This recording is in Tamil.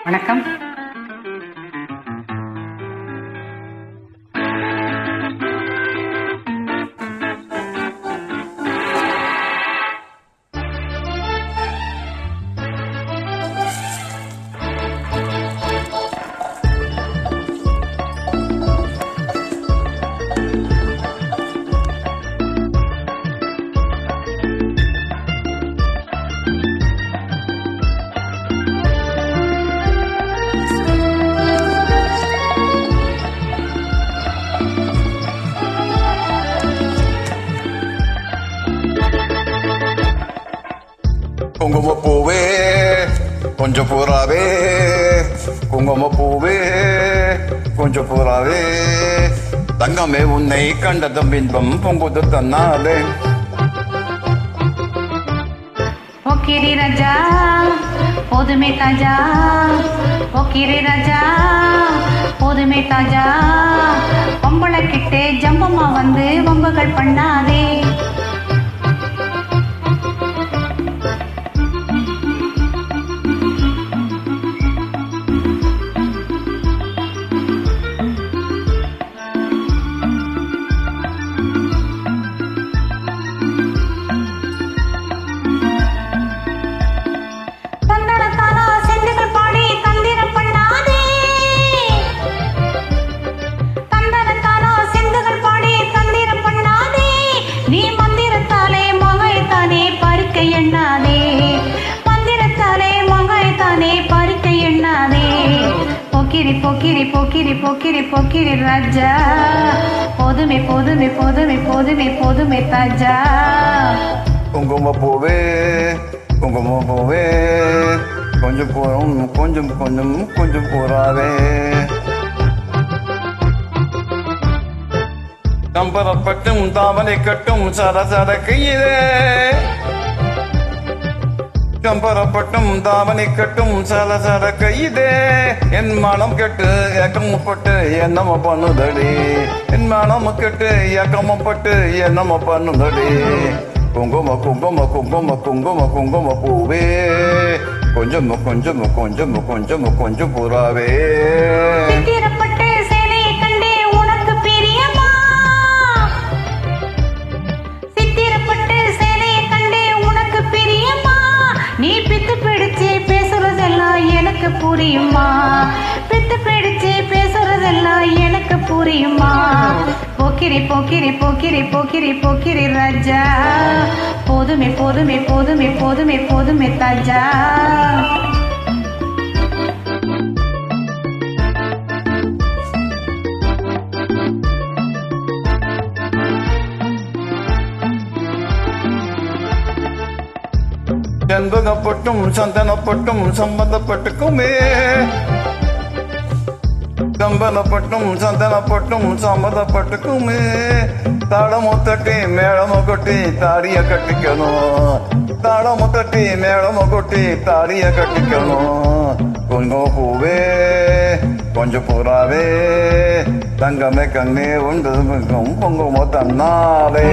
வணக்கம். குங்குமப்பூவே கொஞ்சம் பூராவே, குங்குமப்பூவே கொஞ்சம் பூராவே, தங்கமே உன்னை கண்டதும் பின்பம் பொங்குது தன்னாலே. ஓகிரி ராஜா போதுமே தாஜா, ஓகிரி ராஜா போதுமே தாஜா, பொம்பளை கிட்டே ஜம்பமா வந்து வம்புகள் பண்ணாதே. போக்கிரி போக்கிரி போக்கிரி போக்கிரி போக்கிரி ராஜா, போதுமே போதுமே போதுமே போதுமே போதுமே தாஜா. குங்குமப்பூவே குங்குமப்பூவே கொஞ்சம் பூரம் கொஞ்சம் கொஞ்சம் கொஞ்சம் பூராவே, கம்பரப்பட்டும் தாமரை கட்டும் சரசர கையிலே, கம்பரப்பட்டும் தாமனை கட்டும் சலசல கையிலே, என் மனம் கெட்டு ஏக்கமப்பட்டு என்னம பண்ணுதடி, என் மனம் கெட்டு ஏக்கமப்பட்டு என்னம பண்ணுதடி. குங்கும குங்கும குங்கும குங்கும குங்கும பூவே கொஞ்சம் கொஞ்சம் கொஞ்சம் கொஞ்சம் கொஞ்சம் பூராவே. புரியுமா பித்து பிடிச்சு பேசுறதெல்லாம் எனக்கு புரியுமா. போக்கிரி போக்கிரி போக்கிரி போக்கிரி போக்கிரி ராஜா, போதுமே போதுமே போதுமே போதுமே போதுமே தாஜா. செண்பகப்பட்டும் சந்தனப்பட்டும் சம்பந்தப்பட்டுக்குமே, கம்பனப்பட்டும் சந்தனப்பட்டும் சம்மதப்பட்டுக்குமே, தாளமு தட்டி மேளமு கொட்டி தாடிய கட்டிக்கணும், தாளமு தட்டி மேளமு கொட்டி தாடிய கட்டிக்கணும். குங்குமப்பூவே கொஞ்சம் பூராவே, தங்கமே கண்ணே உண்டு குங்கும தன்னாலே.